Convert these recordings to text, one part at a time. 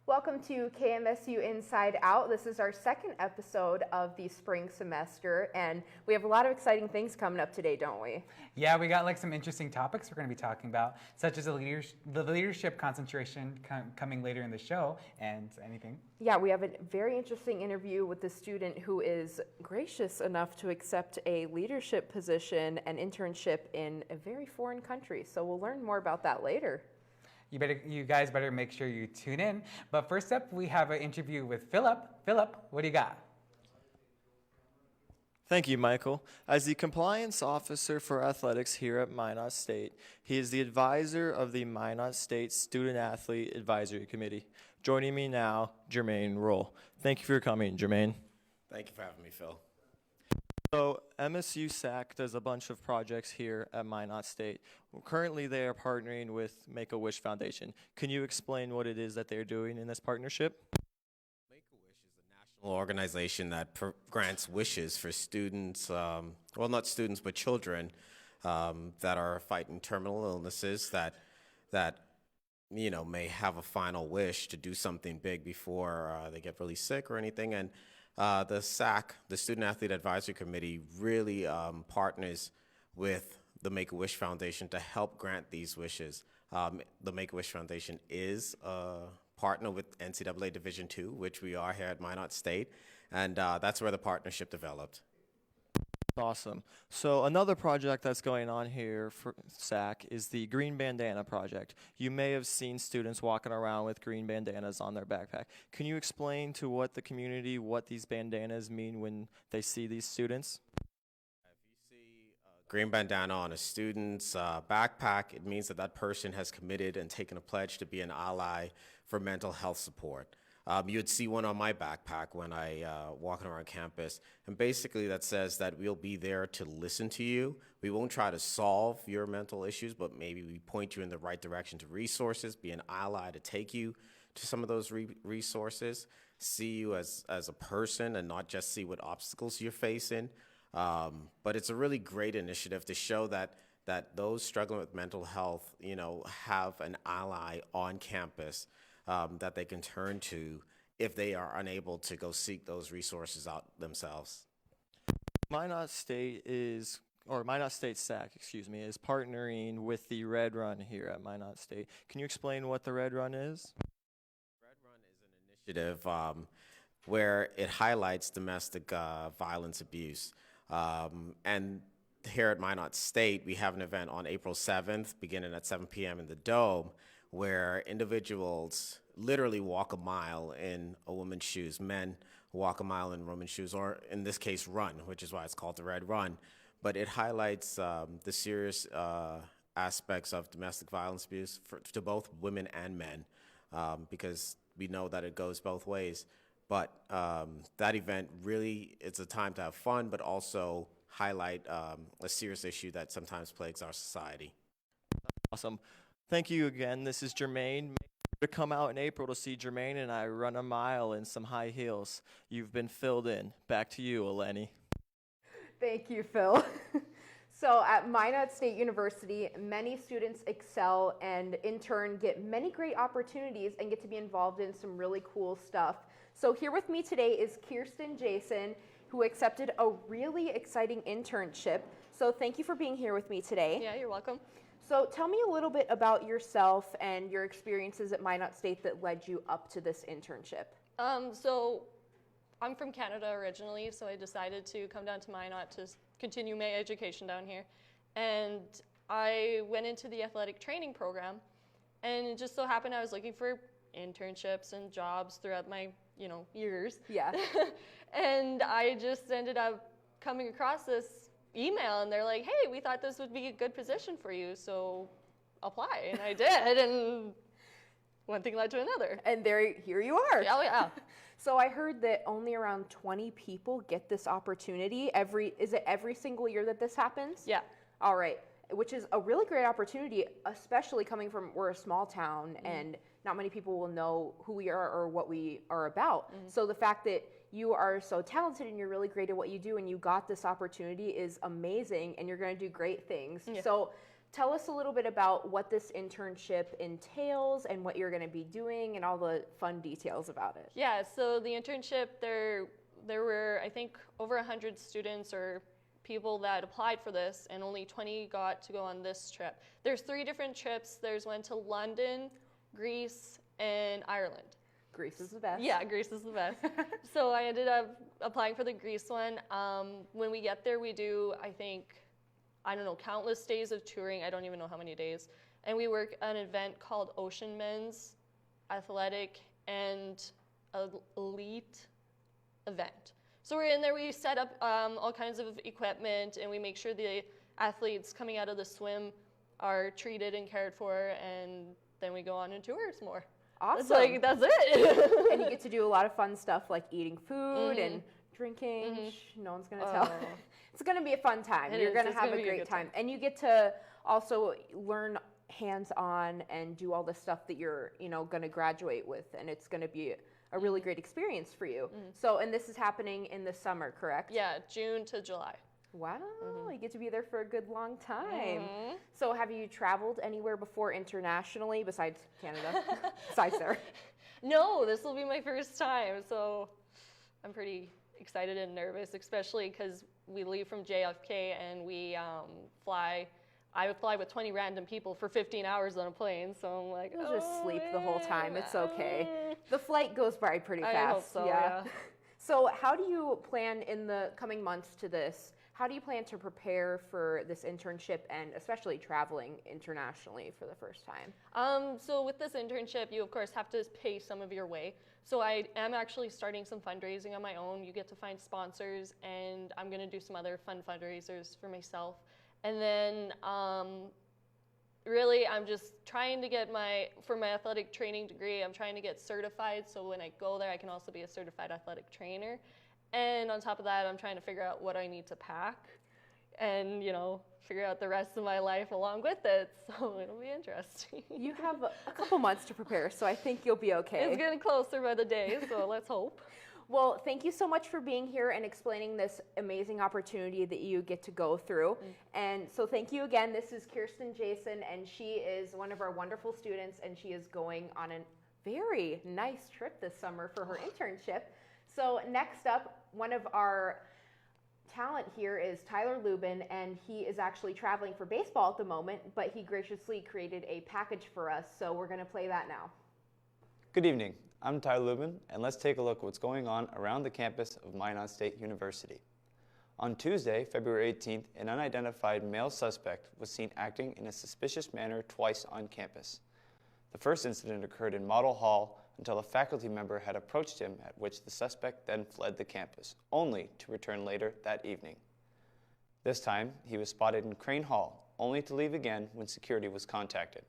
Welcome to KMSU Inside Out. This is our second episode of the spring semester, and we have a lot of exciting things coming up today, don't we? Yeah, we got some interesting topics we're going to be talking about, such as the leadership concentration coming later in the show, and anything. Yeah, we have a very interesting interview with a student who is gracious enough to accept a leadership position and internship in a very foreign country. So we'll learn more about that later. You guys better make sure you tune in. But first up, we have an interview with Philip. Philip, what do you got? Thank you, Mykal. As the compliance officer for athletics here at Minot State, he is the advisor of the Minot State Student Athlete Advisory Committee. Joining me now, Jermaine Rolle. Thank you for coming, Jermaine. Thank you for having me, Phil. So MSU SACC does a bunch of projects here at Minot State. Currently, they are partnering with Make-A-Wish Foundation. Can you explain what it is that they're doing in this partnership? Make-A-Wish is a national organization that grants wishes for students, well, not students, but children that are fighting terminal illnesses that may have a final wish to do something big before they get really sick or anything. And the SACC, the Student Athlete Advisory Committee, really partners with the Make-A-Wish Foundation to help grant these wishes. The Make-A-Wish Foundation is a partner with NCAA Division II, which we are here at Minot State, and that's where the partnership developed. Awesome. So another project that's going on here for SACC is the Green Bandana Project. You may have seen students walking around with green bandanas on their backpack. Can you explain to the community what these bandanas mean when they see these students? If you see a green bandana on a student's backpack, it means that that person has committed and taken a pledge to be an ally for mental health support. You'd see one on my backpack when I walking around campus, and basically that says that we'll be there to listen to you. We won't try to solve your mental issues, but maybe we point you in the right direction to resources, be an ally to take you to some of those resources, see you as a person and not just see what obstacles you're facing. But it's a really great initiative to show that those struggling with mental health, have an ally on campus that they can turn to if they are unable to go seek those resources out themselves. Minot State SACC, is partnering with the Red Run here at Minot State. Can you explain what the Red Run is? Red Run is an initiative where it highlights domestic violence abuse. And here at Minot State, we have an event on April 7th, beginning at 7 p.m. in the Dome, where individuals literally walk a mile in a woman's shoes. Men walk a mile in a woman's shoes, or in this case, run, which is why it's called the Red Run. But it highlights the serious aspects of domestic violence abuse to both women and men, because we know that it goes both ways. But that event really, it's a time to have fun, but also highlight a serious issue that sometimes plagues our society. Awesome. Thank you again. This is Jermaine. Make sure to come out in April to see Jermaine and I run a mile in some high heels. You've been filled in. Back to you, Eleni. Thank you, Phil. So at Minot State University, many students excel and in turn get many great opportunities and get to be involved in some really cool stuff. So here with me today is Kierstyn Jasan, who accepted a really exciting internship. So thank you for being here with me today. Yeah, you're welcome. So tell me a little bit about yourself and your experiences at Minot State that led you up to this internship. So I'm from Canada originally, so I decided to come down to Minot to continue my education down here. And I went into the athletic training program, and it just so happened I was looking for internships and jobs throughout my, years. Yeah. And I just ended up coming across this email, and they're like, hey, we thought this would be a good position for you, so apply. And I did, and one thing led to another. And here you are. Oh, yeah. So I heard that only around 20 people get this opportunity. Is it every single year that this happens? Yeah. All right. Which is a really great opportunity, especially coming from, we're a small town, and not many people will know who we are or what we are about. So the fact that you are so talented and you're really great at what you do and you got this opportunity is amazing, and you're going to do great things. Yeah. So tell us a little bit about what this internship entails and what you're going to be doing and all the fun details about it. Yeah, so the internship, there were, I think, over 100 students or people that applied for this, and only 20 got to go on this trip. There's 3 different trips. There's one to London, Greece, and Ireland. Greece is the best. Yeah, Greece is the best. So I ended up applying for the Greece one. When we get there, we do, I think, I don't know, countless days of touring. I don't even know how many days. And we work an event called Ocean Men's Athletic and Elite event. So we're in there, we set up all kinds of equipment, and we make sure the athletes coming out of the swim are treated and cared for, and then we go on and tours more. Awesome. That's it. And you get to do a lot of fun stuff like eating food and drinking. No one's going to tell. It's going to be a fun time. You're going to have a great time. And you get to also learn hands-on and do all the stuff that you're, going to graduate with, and it's going to be a really great experience for you. So, and this is happening in the summer, correct? Yeah, June to July. Wow, you get to be there for a good long time. So have you traveled anywhere before internationally besides Canada? Besides there? No, this will be my first time, so I'm pretty excited and nervous, especially because we leave from JFK and we I would fly with 20 random people for 15 hours on a plane, so I'm like, you'll just sleep the whole time. It's okay. The flight goes by pretty fast. I hope so, yeah. So how do you plan in the coming months to this? How do you plan to prepare for this internship and especially traveling internationally for the first time? So with this internship, you of course have to pay some of your way. So I am actually starting some fundraising on my own. You get to find sponsors, and I'm going to do some other fun fundraisers for myself. And then really I'm just trying to get for my athletic training degree, I'm trying to get certified, so when I go there I can also be a certified athletic trainer. And on top of that, I'm trying to figure out what I need to pack and, figure out the rest of my life along with it. So it'll be interesting. You have a couple months to prepare, so I think you'll be okay. It's getting closer by the day, so let's hope. Well, thank you so much for being here and explaining this amazing opportunity that you get to go through. And so thank you again. This is Kierstyn Jasan, and she is one of our wonderful students, and she is going on a very nice trip this summer for her internship. So next up, one of our talent here is Tyler Luban, and he is actually traveling for baseball at the moment, but he graciously created a package for us, so we're going to play that now. Good evening. I'm Tyler Luban, and let's take a look at what's going on around the campus of Minot State University. On Tuesday, February 18th, an unidentified male suspect was seen acting in a suspicious manner twice on campus. The first incident occurred in Model Hall until a faculty member had approached him, at which the suspect then fled the campus, only to return later that evening. This time, he was spotted in Crane Hall, only to leave again when security was contacted.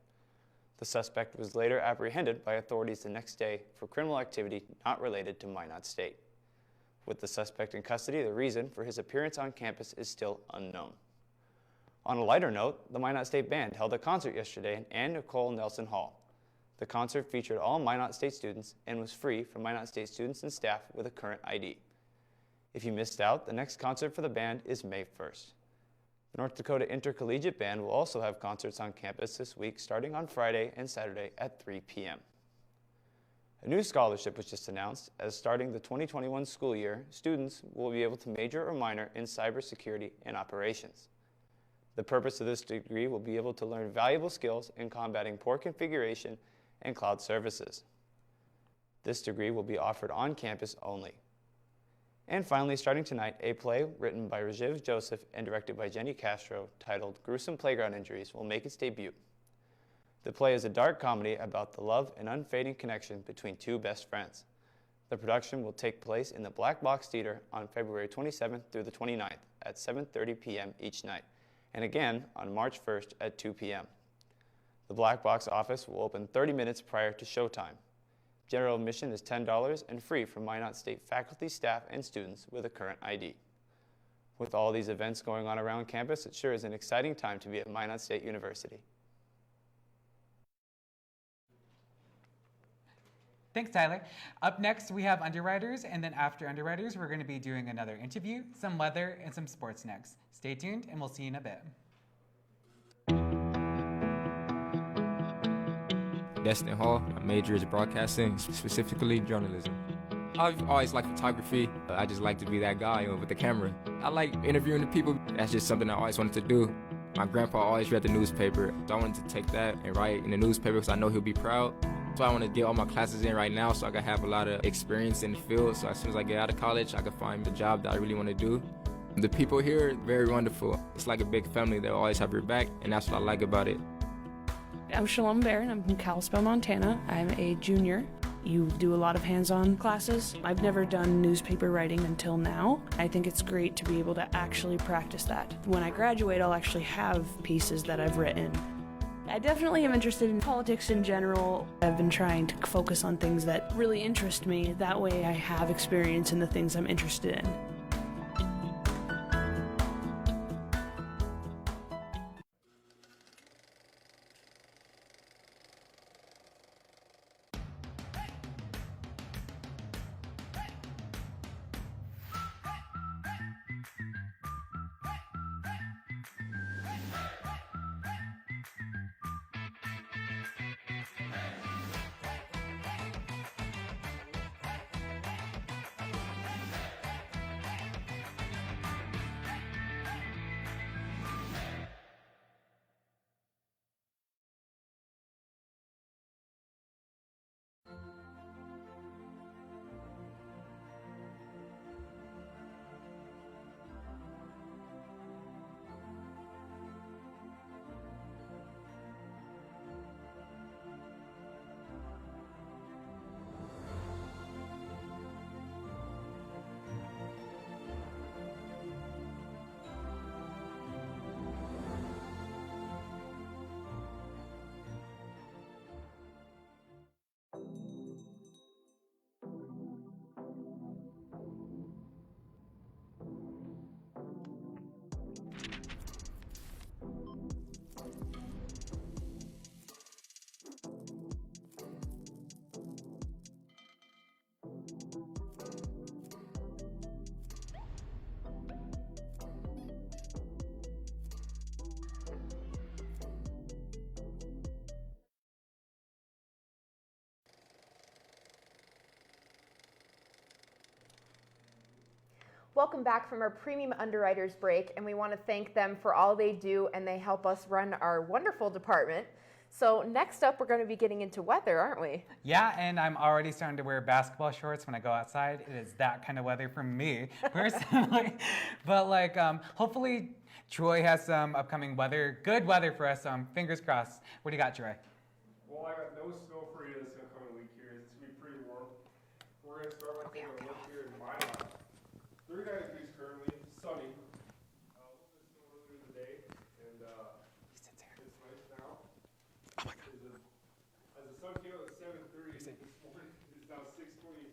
The suspect was later apprehended by authorities the next day for criminal activity not related to Minot State. With the suspect in custody, the reason for his appearance on campus is still unknown. On a lighter note, the Minot State Band held a concert yesterday in Ann Nicole Nelson Hall. The concert featured all Minot State students and was free for Minot State students and staff with a current ID. If you missed out, the next concert for the band is May 1st. The North Dakota Intercollegiate Band will also have concerts on campus this week starting on Friday and Saturday at 3 p.m. A new scholarship was just announced, as starting the 2021 school year, students will be able to major or minor in cybersecurity and operations. The purpose of this degree will be able to learn valuable skills in combating poor configuration and cloud services. This degree will be offered on campus only. And finally, starting tonight, a play written by Rajiv Joseph and directed by Jenny Castro titled Gruesome Playground Injuries will make its debut. The play is a dark comedy about the love and unfading connection between two best friends. The production will take place in the Black Box Theater on February 27th through the 29th at 7:30 p.m. each night, and again on March 1st at 2 p.m. The Black Box office will open 30 minutes prior to showtime. General admission is $10 and free for Minot State faculty, staff, and students with a current ID. With all these events going on around campus, it sure is an exciting time to be at Minot State University. Thanks, Tyler. Up next, we have Underwriters, and then after Underwriters, we're going to be doing another interview, some weather, and some sports next. Stay tuned, and we'll see you in a bit. Destin Hall. My major is broadcasting, specifically journalism. I've always liked photography. I just like to be that guy with the camera. I like interviewing the people. That's just something I always wanted to do. My grandpa always read the newspaper, so I wanted to take that and write in the newspaper because I know he'll be proud. So I want to get all my classes in right now so I can have a lot of experience in the field. So as soon as I get out of college, I can find the job that I really want to do. The people here are very wonderful. It's like a big family. They'll always have your back, and that's what I like about it. I'm Shalom Barron. I'm from Kalispell, Montana. I'm a junior. You do a lot of hands-on classes. I've never done newspaper writing until now. I think it's great to be able to actually practice that. When I graduate, I'll actually have pieces that I've written. I definitely am interested in politics in general. I've been trying to focus on things that really interest me. That way I have experience in the things I'm interested in. Welcome back from our premium Underwriters break, and we want to thank them for all they do, and they help us run our wonderful department. So next up, we're going to be getting into weather, aren't we? Yeah, and I'm already starting to wear basketball shorts when I go outside. It is that kind of weather for me, personally. But hopefully Troy has some upcoming weather, good weather for us. Fingers crossed. What do you got, Troy? Well, I got no snow for you this upcoming week here. It's going to be pretty warm. We're going to start by taking a look here in Minot. 39 degrees currently, sunny. A little bit of snow earlier in the day, and it's nice now. Oh my God. As the sun came out at 7:30 this morning, it's now 6:26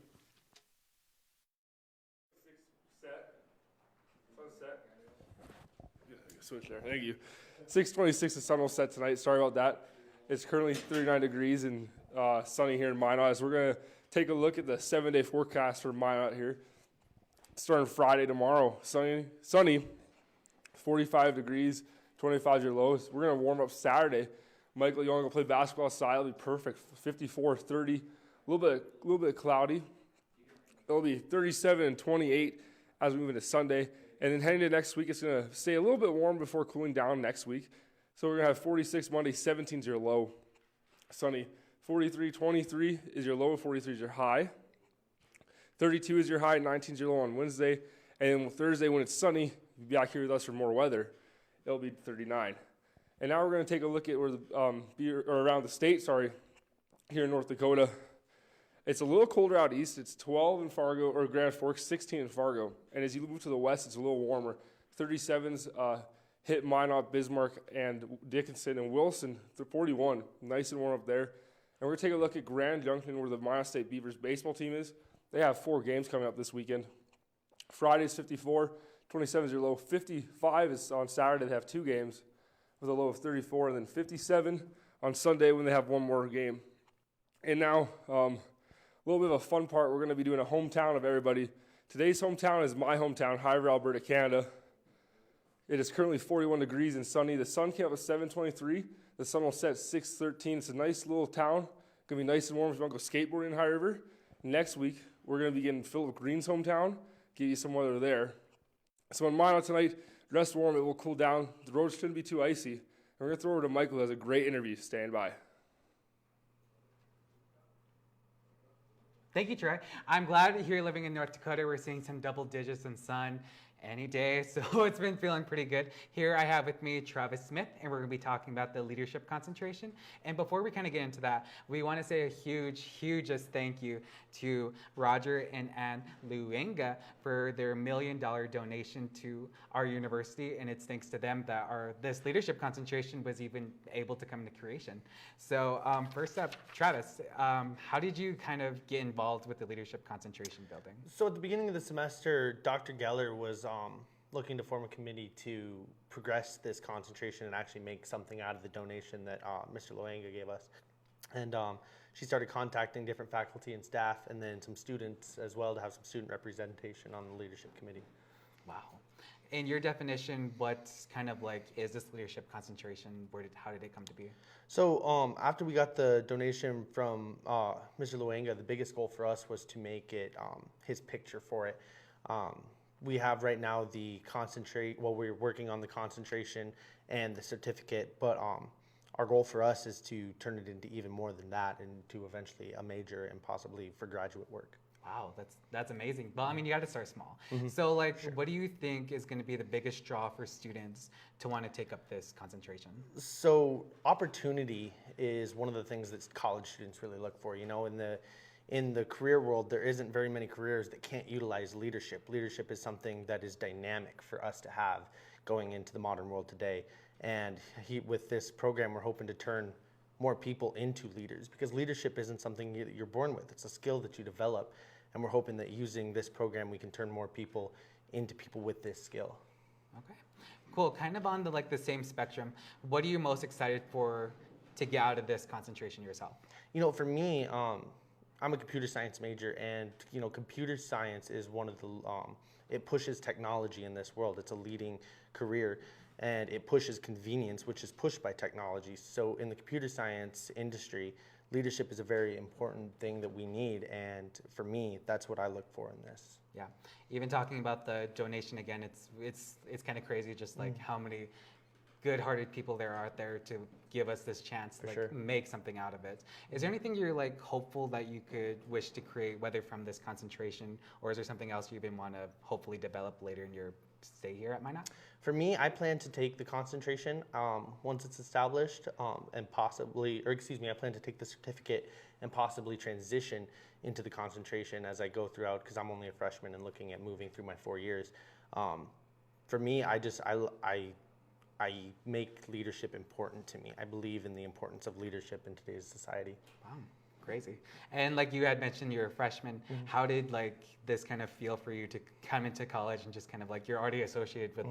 set. Sunset. Switch there. Thank you. 6:26, the sun will set tonight. Sorry about that. It's currently 39 degrees and sunny here in Minot. So we're going to take a look at the 7-day forecast for Minot here. Starting Friday tomorrow, sunny, 45 degrees, 25 is your lows. We're going to warm up Saturday. Mykal, you want to go play basketball outside? It'll be perfect. 54, 30, a little bit cloudy. It'll be 37 and 28 as we move into Sunday. And then heading into next week, it's going to stay a little bit warm before cooling down next week. So we're going to have 46 Monday, 17 is your low. Sunny, 43, 23 is your low, 43 is your high. 32 is your high, 19 is your low on Wednesday. And then Thursday, when it's sunny, you'll be back here with us for more weather. It'll be 39. And now we're going to take a look at where around the state, here in North Dakota. It's a little colder out east. It's 12 in Fargo, or Grand Forks, 16 in Fargo. And as you move to the west, it's a little warmer. 37s hit Minot, Bismarck, and Dickinson, and Wilson, 41. Nice and warm up there. And we're going to take a look at Grand Junction, where the Minot State Beavers baseball team is. They have 4 games coming up this weekend. Friday's 54, 27 is your low. 55 is on Saturday. They have 2 games with a low of 34, and then 57 on Sunday when they have 1 more game. And now, a little bit of a fun part. We're going to be doing a hometown of everybody. Today's hometown is my hometown, Highville, Alberta, Canada. It is currently 41 degrees and sunny. The sun came up at 7:23. The sun will set at 6:13. It's a nice little town. Gonna be nice and warm if you want to go skateboarding in High River. Next week, we're gonna be getting Philip Green's hometown, give you some weather there. So in Minot tonight, dress warm, it will cool down. The roads shouldn't be too icy. And we're gonna throw over to Mykal, who has a great interview. Stand by. Thank you, Troy. I'm glad that here living in North Dakota, we're seeing some double digits in sun any day, so it's been feeling pretty good. Here I have with me Travis Smith, and we're going to be talking about the leadership concentration. And before we kind of get into that, we want to say a huge thank you to Roger and Ann Looyenga for their $1 million donation to our university, and it's thanks to them that this leadership concentration was even able to come into creation. So first up, Travis, how did you kind of get involved with the leadership concentration building? So at the beginning of the semester, Dr. Geller was looking to form a committee to progress this concentration and actually make something out of the donation that Mr. Looyenga gave us. And she started contacting different faculty and staff and then some students as well to have some student representation on the leadership committee. Wow. In your definition, what kind of like is this leadership concentration? How did it come to be? So after we got the donation from Mr. Looyenga, the biggest goal for us was to make it his picture for it. We have right now the we're working on the concentration and the certificate, but our goal for us is to turn it into even more than that and to eventually a major and possibly for graduate work. Wow, that's amazing. Well, I mean, you got to start small. So like, what do you think is going to be the biggest draw for students to want to take up this concentration? So opportunity is one of the things that college students really look for. You know, in the career world, there isn't very many careers that can't utilize leadership. Leadership is something that is dynamic for us to have going into the modern world today. And with this program, we're hoping to turn more people into leaders, because leadership isn't something that you're born with. It's a skill that you develop. And we're hoping that using this program, we can turn more people into people with this skill. Okay, cool. Kind of on the same spectrum, what are you most excited for to get out of this concentration yourself? You know, for me, I'm a computer science major, and you know, computer science is one of the it pushes technology in this world. It's a leading career, and it pushes convenience, which is pushed by technology. So in the computer science industry, leadership is a very important thing that we need, and for me, that's what I look for in this. Yeah, even talking about the donation again, it's kind of crazy, just like how many good-hearted people there are out there to give us this chance to make something out of it. Is there anything you're hopeful that you could wish to create, whether from this concentration, or is there something else you even want to hopefully develop later in your stay here at Minot? For me, I plan to take the concentration once it's established, and I plan to take the certificate and possibly transition into the concentration as I go throughout, because I'm only a freshman and looking at moving through my 4 years. For me, I make leadership important to me. I believe in the importance of leadership in today's society. Wow, crazy. And like you had mentioned, you're a freshman. How did this kind of feel for you to come into college and just kind of you're already associated with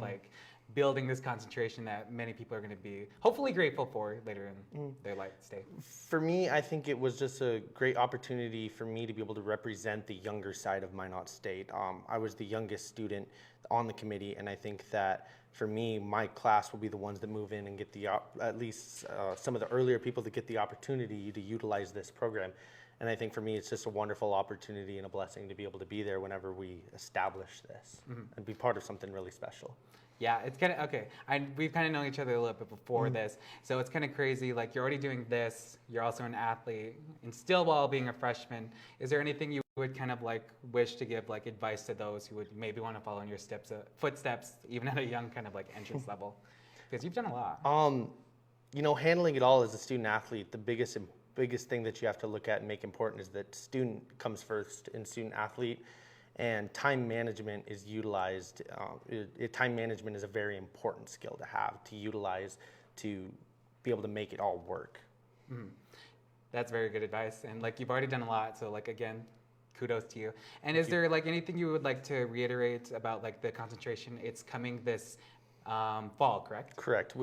building this concentration that many people are going to be hopefully grateful for later in their life stay? For me, I think it was just a great opportunity for me to be able to represent the younger side of Minot State. I was the youngest student on the committee, and I think that for me, my class will be the ones that move in and get at least some of the earlier people that get the opportunity to utilize this program. And I think for me, it's just a wonderful opportunity and a blessing to be able to be there whenever we establish this and be part of something really special. Yeah, it's kind of, okay, we've kind of known each other a little bit before this, so it's kind of crazy, you're already doing this, you're also an athlete, and still while being a freshman, is there anything you would kind of wish to give advice to those who would maybe want to follow in your footsteps, even at a young kind of entrance level? Because you've done a lot. You know, handling it all as a student athlete, the biggest thing that you have to look at and make important is that student comes first in student athlete. And time management is utilized. Time management is a very important skill to have, to utilize, to be able to make it all work. That's very good advice. And you've already done a lot, so again, kudos to you. And is there anything you would like to reiterate about the concentration? It's coming this fall, correct? Correct.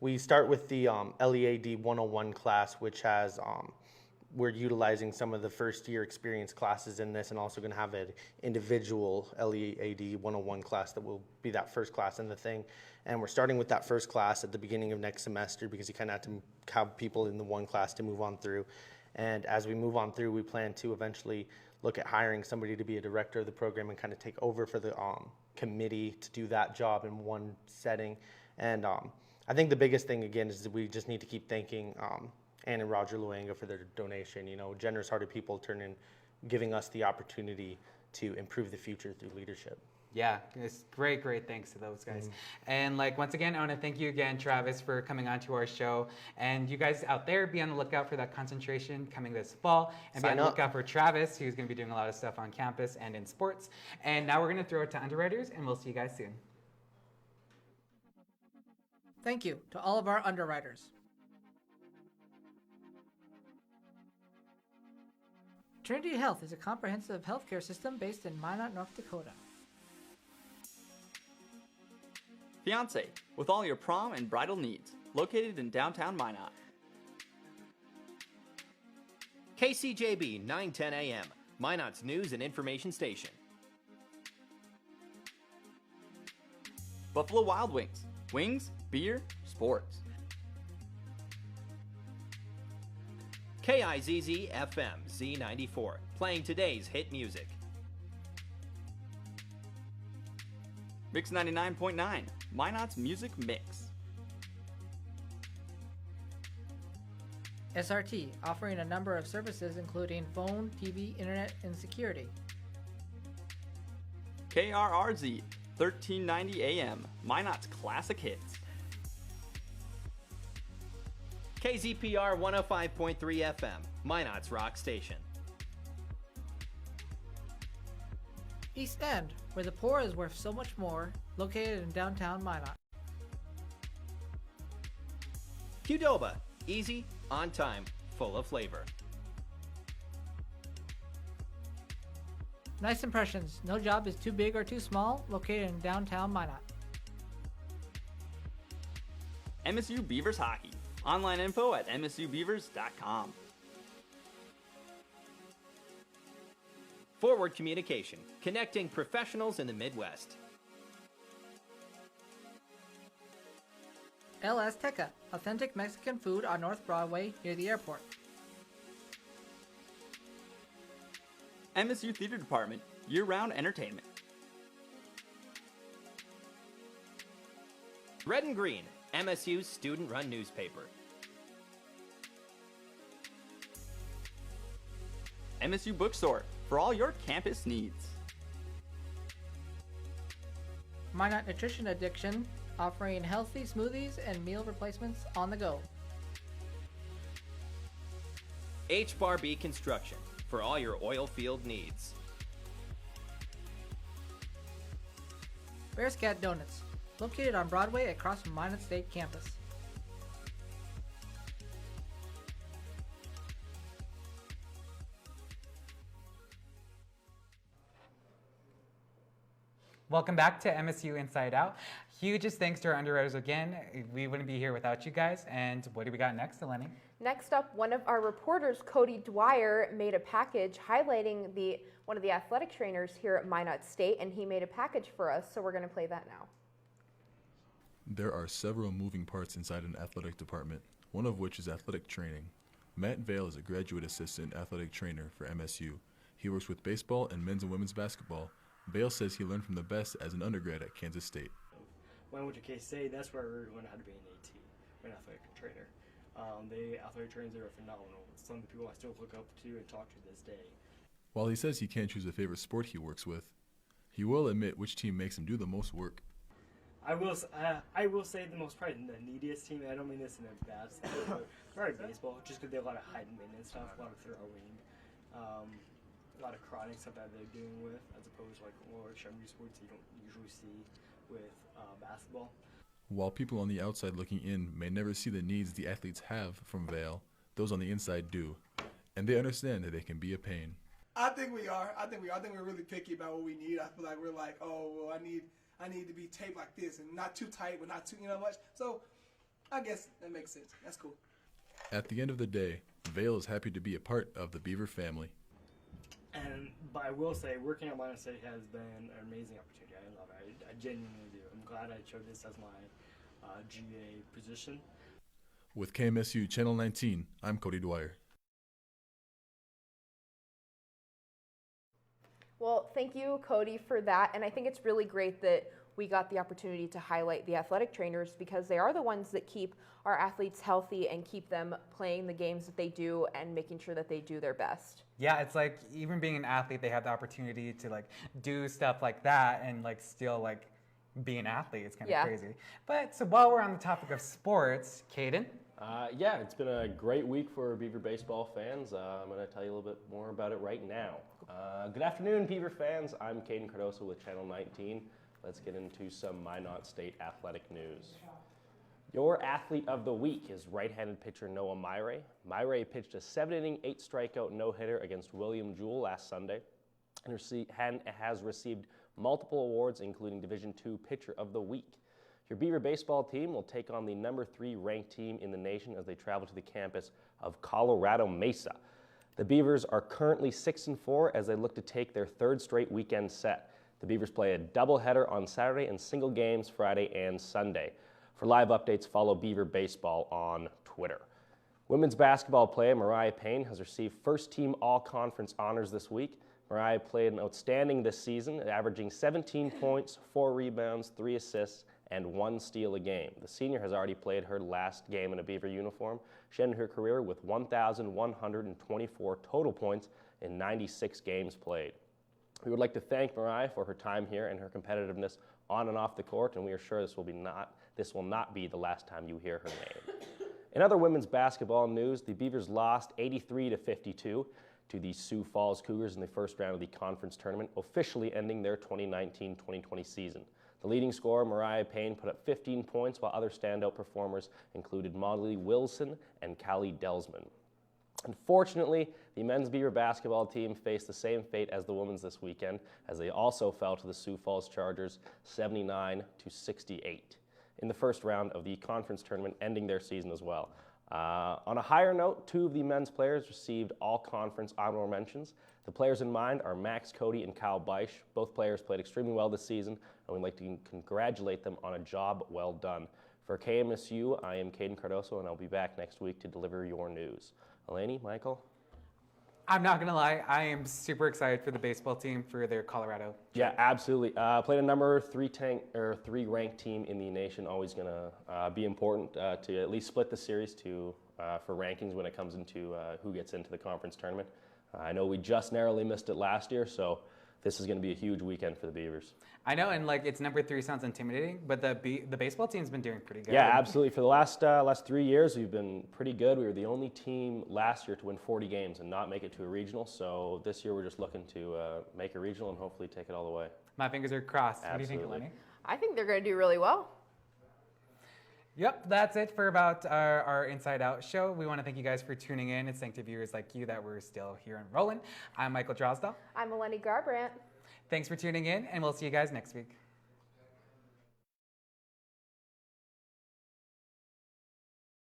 We start with the LEAD 101 class, which has we're utilizing some of the first year experience classes in this, and also going to have an individual LEAD 101 class that will be that first class in the thing. And we're starting with that first class at the beginning of next semester, because you kind of have to have people in the one class to move on through. And as we move on through, we plan to eventually look at hiring somebody to be a director of the program and kind of take over for the committee to do that job in one setting. And I think the biggest thing, again, is that we just need to keep thanking Ann and Roger Looyenga for their donation. You know, generous-hearted people giving us the opportunity to improve the future through leadership. Yeah, it's great thanks to those guys. And like, once again, I want to thank you again, Travis, for coming on to our show. And you guys out there, be on the lookout for that concentration coming this fall. And be on the lookout for Travis, who's going to be doing a lot of stuff on campus and in sports. And now we're going to throw it to Underwriters, and we'll see you guys soon. Thank you to all of our Underwriters. Trinity Health is a comprehensive healthcare system based in Minot, North Dakota. Fiance, with all your prom and bridal needs, located in downtown Minot. KCJB 910 AM, Minot's news and information station. Buffalo Wild Wings, wings, beer, sports. KIZZ FM Z94, playing today's hit music. Mix 99.9, Minot's music mix. SRT, offering a number of services including phone, TV, internet, and security. KRRZ, 1390 AM, Minot's classic hits. KZPR 105.3 FM, Minot's rock station. East End, where the poor is worth so much more, located in downtown Minot. Qdoba, easy, on time, full of flavor. Nice Impressions, no job is too big or too small, located in downtown Minot. MSU Beavers Hockey, online info at msubeavers.com. Forward Communication, connecting professionals in the Midwest. El Azteca, authentic Mexican food on North Broadway near the airport. MSU Theater Department, year-round entertainment. Red and Green, MSU's student-run newspaper. MSU Bookstore, for all your campus needs. Minot Nutrition Addiction, offering healthy smoothies and meal replacements on the go. HBarB Construction, for all your oil field needs. Bear's Cat Donuts, located on Broadway across from Minot State campus. Welcome back to MSU Inside Out. Hugest thanks to our Underwriters again. We wouldn't be here without you guys. And what do we got next, Eleni? Next up, one of our reporters, Cody Bryer, made a package highlighting one of the athletic trainers here at Minot State, and he made a package for us, so we're going to play that now. There are several moving parts inside an athletic department, one of which is athletic training. Matt Vale is a graduate assistant athletic trainer for MSU. He works with baseball and men's and women's basketball. Vale says he learned from the best as an undergrad at Kansas State. When I went to K-State, that's where I really learned how to be an AT, an athletic trainer. The athletic trainers there are phenomenal. Some of the people I still look up to and talk to this day. While he says he can't choose a favorite sport he works with, he will admit which team makes him do the most work. I will say the most probably the neediest team. I don't mean this in a bad sense, but probably baseball, just because they have a lot of height and maintenance stuff, a lot of throwing, a lot of chronic stuff that they're dealing with, as opposed to like more extremity sports you don't usually see with basketball. While people on the outside looking in may never see the needs the athletes have from Vale, those on the inside do, and they understand that they can be a pain. I think we are. I think we're really picky about what we need. I feel like we're like, oh, well, I need to be taped like this and not too tight, but not too much. So I guess that makes sense. That's cool. At the end of the day, Vale is happy to be a part of the Beaver family. But I will say, working at Minot State has been an amazing opportunity. I love it. I genuinely do. I'm glad I chose this as my GA position. With KMSU Channel 19, I'm Cody Bryer. Well, thank you, Cody, for that. And I think it's really great that we got the opportunity to highlight the athletic trainers because they are the ones that keep our athletes healthy and keep them playing the games that they do and making sure that they do their best. Yeah, it's like even being an athlete, they have the opportunity to like do stuff like that and like still like be an athlete. It's kind of crazy. But so while we're on the topic of sports, Kaiden? Yeah, it's been a great week for Beaver baseball fans. I'm going to tell you a little bit more about it right now. Good afternoon, Beaver fans. I'm Kaiden Cardoso with Channel 19. Let's get into some Minot State athletic news. Your athlete of the week is right-handed pitcher Noah Myre. Myre pitched a 7-inning, 8-strikeout no-hitter against William Jewell last Sunday and has received multiple awards, including Division II Pitcher of the Week. Your Beaver baseball team will take on the number 3 ranked team in the nation as they travel to the campus of Colorado Mesa. The Beavers are currently 6-4 as they look to take their 3rd straight weekend set. The Beavers play a doubleheader on Saturday and single games Friday and Sunday. For live updates, follow Beaver Baseball on Twitter. Women's basketball player Mariah Payne has received first-team all-conference honors this week. Mariah played an outstanding this season, averaging 17 points, 4 rebounds, 3 assists, and 1 steal a game. The senior has already played her last game in a Beaver uniform. She ended her career with 1,124 total points in 96 games played. We would like to thank Mariah for her time here and her competitiveness on and off the court, and we are sure this will not be the last time you hear her name. In other women's basketball news, the Beavers lost 83-52 to the Sioux Falls Cougars in the first round of the conference tournament, officially ending their 2019-2020 season. The leading scorer, Mariah Payne, put up 15 points, while other standout performers included Molly Wilson and Callie Delsman. Unfortunately, the men's Beaver basketball team faced the same fate as the women's this weekend, as they also fell to the Sioux Falls Chargers 79-68 in the first round of the conference tournament, ending their season as well. On a higher note, 2 of the men's players received all-conference honorable mentions. The players in mind are Max Cody and Kyle Beisch. Both players played extremely well this season, and we'd like to congratulate them on a job well done. For KMSU, I am Kaiden Cardoso, and I'll be back next week to deliver your news. Eleni, Mykal? I'm not gonna lie, I am super excited for the baseball team for their Colorado trip. Yeah, absolutely. Played a number 3 ranked team in the nation. Always gonna be important to at least split the series for rankings when it comes into who gets into the conference tournament. I know we just narrowly missed it last year, so this is going to be a huge weekend for the Beavers. I know, and like it's number 3 sounds intimidating, but the baseball team's been doing pretty good. Yeah, absolutely. For the last 3 years, we've been pretty good. We were the only team last year to win 40 games and not make it to a regional. So this year, we're just looking to make a regional and hopefully take it all the way. My fingers are crossed. Absolutely. What do you think, Eleni? I think they're going to do really well. Yep, that's it for about our Inside Out show. We want to thank you guys for tuning in. It's thanks to viewers like you that we're still here and rolling. I'm Mykal Drosdal. I'm Eleni Garbrandt. Thanks for tuning in, and we'll see you guys next week.